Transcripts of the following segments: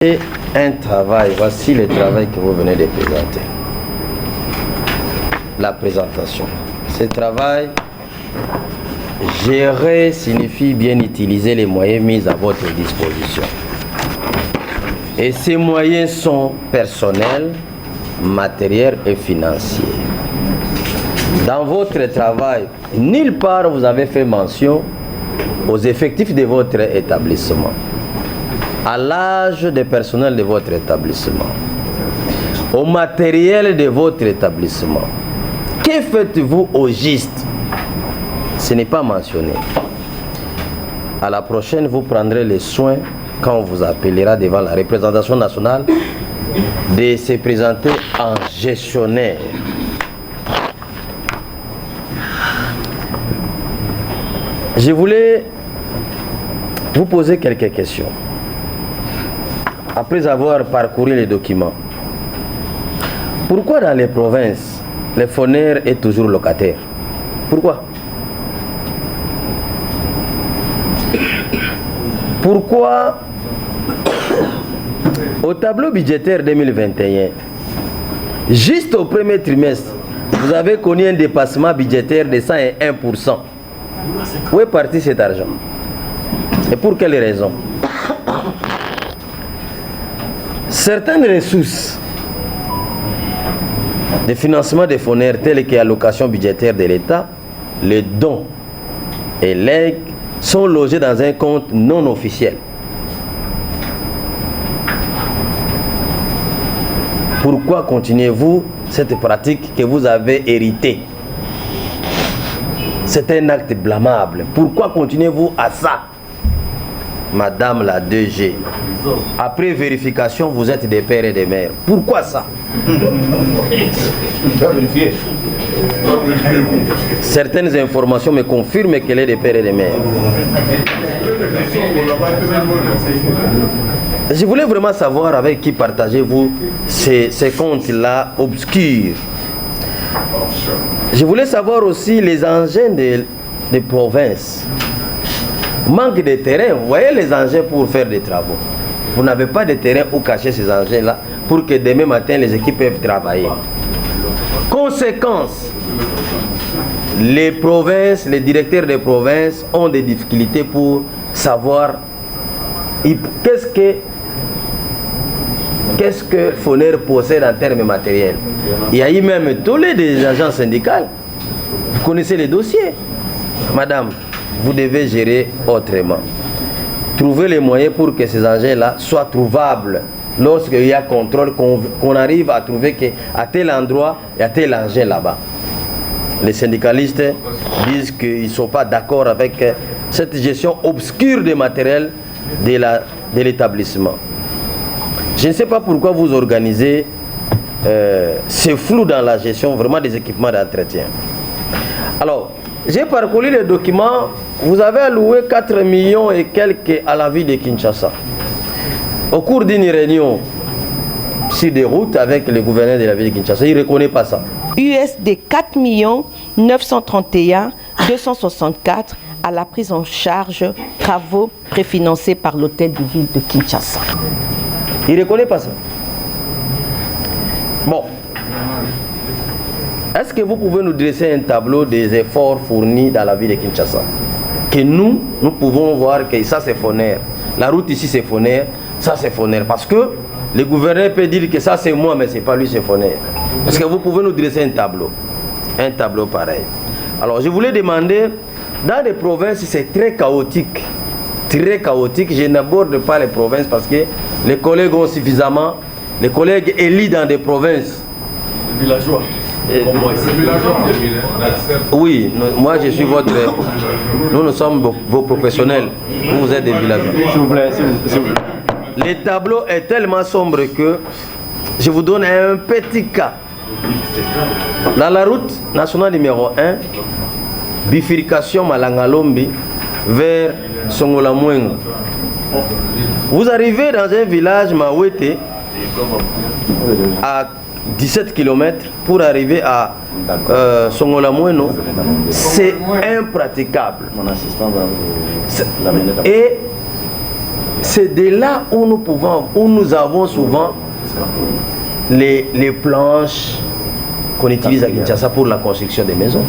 Et un travail, voici le travail que vous venez de présenter. La présentation. Ce travail, gérer signifie bien utiliser les moyens mis à votre disposition. Et ces moyens sont personnels, matériels et financiers. Dans votre travail, nulle part vous avez fait mention aux effectifs de votre établissement, à l'âge du personnel de votre établissement, au matériel de votre établissement. Que faites-vous au juste? Ce n'est pas mentionné. À la prochaine, vous prendrez les soins, quand on vous appellera devant la représentation nationale, de se présenter en gestionnaire. Je voulais vous poser quelques questions. Après avoir parcouru les documents, pourquoi dans les provinces, le fournisseur est toujours locataire? Pourquoi? Pourquoi au tableau budgétaire 2021, juste au premier trimestre, vous avez connu un dépassement budgétaire de 101%? Où est parti cet argent? Et pour quelles raisons? Certaines ressources de financement des fournisseurs telles que l'allocation budgétaire de l'État, les dons et legs sont logés dans un compte non officiel. Pourquoi continuez-vous cette pratique que vous avez héritée? C'est un acte blâmable. Pourquoi continuez-vous à ça? Madame la DG, après vérification, vous êtes des pères et des mères. Pourquoi ça? Certaines informations me confirment qu'elle est des pères et des mères. Je voulais vraiment savoir avec qui partagez-vous ces comptes-là obscurs. Je voulais savoir aussi les engins des provinces. Manque de terrain, vous voyez les engins pour faire des travaux. Vous n'avez pas de terrain où cacher ces engins-là pour que demain matin les équipes peuvent travailler. Conséquence, les provinces, les directeurs des provinces ont des difficultés pour savoir qu'est-ce que Foner possède en termes matériels. Il y a eu même tous les agents syndicaux. Vous connaissez les dossiers. Madame, vous devez gérer autrement. Trouvez les moyens pour que ces engins-là soient trouvables. Lorsqu'il y a contrôle, qu'on arrive à trouver qu'à tel endroit, il y a tel engin là-bas. Les syndicalistes disent qu'ils ne sont pas d'accord avec cette gestion obscure des matériels de l'établissement. Je ne sais pas pourquoi vous organisez ce flou dans la gestion vraiment des équipements d'entretien. Alors, j'ai parcouru les documents. Vous avez alloué 4 millions et quelques à la ville de Kinshasa. Au cours d'une réunion sur des routes avec le gouverneur de la ville de Kinshasa, il ne reconnaît pas ça. USD 4 931 264 à la prise en charge travaux préfinancés par l'hôtel de ville de Kinshasa. Il ne reconnaît pas ça. Bon. Est-ce que vous pouvez nous dresser un tableau des efforts fournis dans la ville de Kinshasa? Que nous pouvons voir que ça c'est Foner. La route ici c'est Foner, ça c'est Foner. Parce que le gouverneur peut dire que ça c'est moi, mais c'est pas lui, c'est Foner. Est-ce que vous pouvez nous dresser un tableau? Un tableau pareil. Alors je voulais demander, dans les provinces c'est très chaotique. Très chaotique. Je n'aborde pas les provinces parce que les collègues ont suffisamment, les collègues élus dans des provinces. Les villageois. Oui, moi je suis votre... Nous sommes vos professionnels. Vous êtes des villageois. S'il vous plaît, s'il vous plaît. Le tableau est tellement sombre que je vous donne un petit cas. Dans la route nationale numéro 1, bifurcation Malangalombi vers Songolamwengo. Vous arrivez dans un village Mawete à 17 km pour arriver à Songolamwengo. C'est impraticable. Et C'est de là où nous avons souvent les planches qu'on utilise à Kinshasa pour la construction des maisons.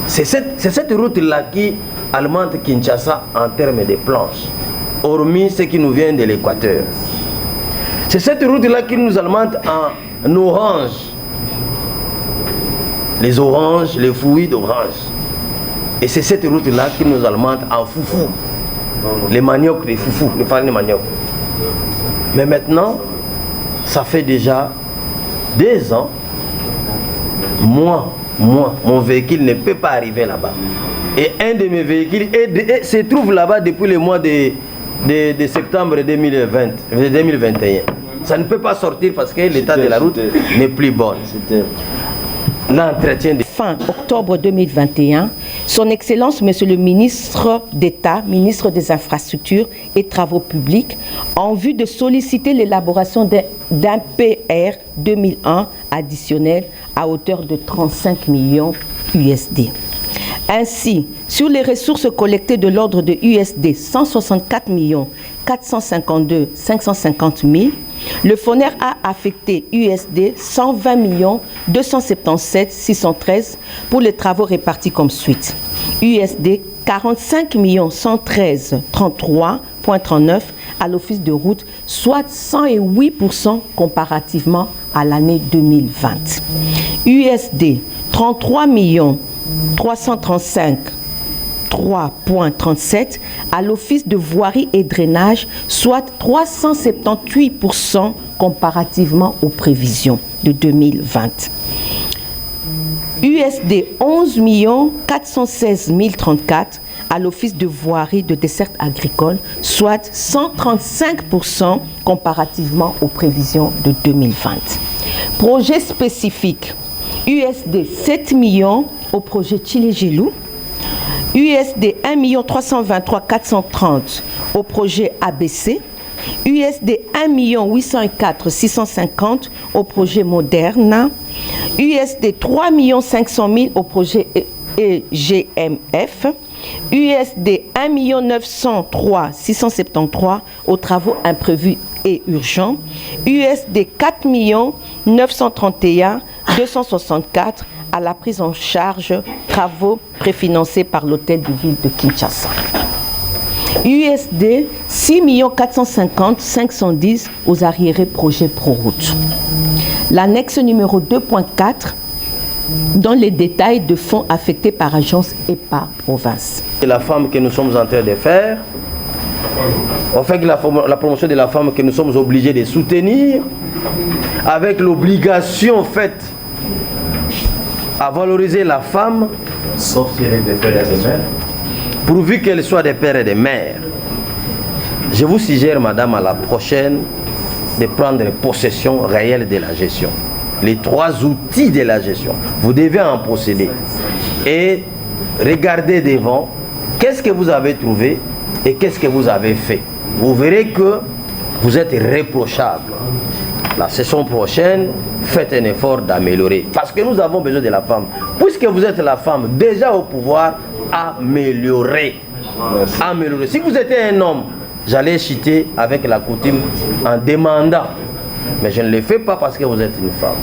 C'est cette route-là qui alimente Kinshasa en termes de planches, hormis ce qui nous vient de l'Équateur. C'est cette route-là qui nous alimente en orange. Les oranges, les fruits d'orange. Et c'est cette route-là qui nous alimente en foufou. Les maniocs, les foufous, les farines de manioc. Mais maintenant, ça fait déjà 2 ans, moi, mon véhicule ne peut pas arriver là-bas. Et un de mes véhicules se trouve là-bas depuis le mois de septembre 2021. Ça ne peut pas sortir parce que l'état de la route n'est plus bon. L'entretien de... Fin octobre 2021, son Excellence, Monsieur le ministre d'État, ministre des Infrastructures et Travaux Publics, en vue de solliciter l'élaboration d'un PR 2001 additionnel à hauteur de 35 millions USD. Ainsi, sur les ressources collectées de l'ordre de USD 164 452 550 000, le FONER a affecté USD 120 277 613 pour les travaux répartis comme suite. USD 45 113 33,39 à l'Office de route, soit 108% comparativement à l'année 2020. USD 33 335 3,37 à l'Office de voirie et drainage, soit 378% comparativement aux prévisions de 2020. USD 11 416 034 à l'Office de voirie de desserte agricole, soit 135% comparativement aux prévisions de 2020. Projet spécifique, USD 7 millions au projet Tchilé-Gelou, USD 1 323 430 au projet ABC, USD 1 804 650 au projet Moderna, USD 3 500 000 au projet EGMF, USD 1 903 673 aux travaux imprévus et urgents, USD 4 931 264 à la prise en charge travaux préfinancés par l'hôtel de ville de Kinshasa. USD 6 450 510 aux arriérés projets Proroute. L'annexe numéro 2.4 dans les détails de fonds affectés par agence et par province. C'est la femme que nous sommes en train de faire. On fait la promotion de la femme que nous sommes obligés de soutenir avec l'obligation faite à valoriser la femme, sauf si elle est des pères et des mères, pourvu qu'elle soit des pères et des mères. Je vous suggère, madame, à la prochaine, de prendre possession réelle de la gestion. Les 3 outils de la gestion, vous devez en posséder. Et regardez devant, qu'est-ce que vous avez trouvé et qu'est-ce que vous avez fait. Vous verrez que vous êtes réprochable. La session prochaine, faites un effort d'améliorer. Parce que nous avons besoin de la femme. Puisque vous êtes la femme déjà au pouvoir, améliorez. Améliorez. Si vous étiez un homme, j'allais citer avec la coutume en demandant. Mais je ne le fais pas parce que vous êtes une femme.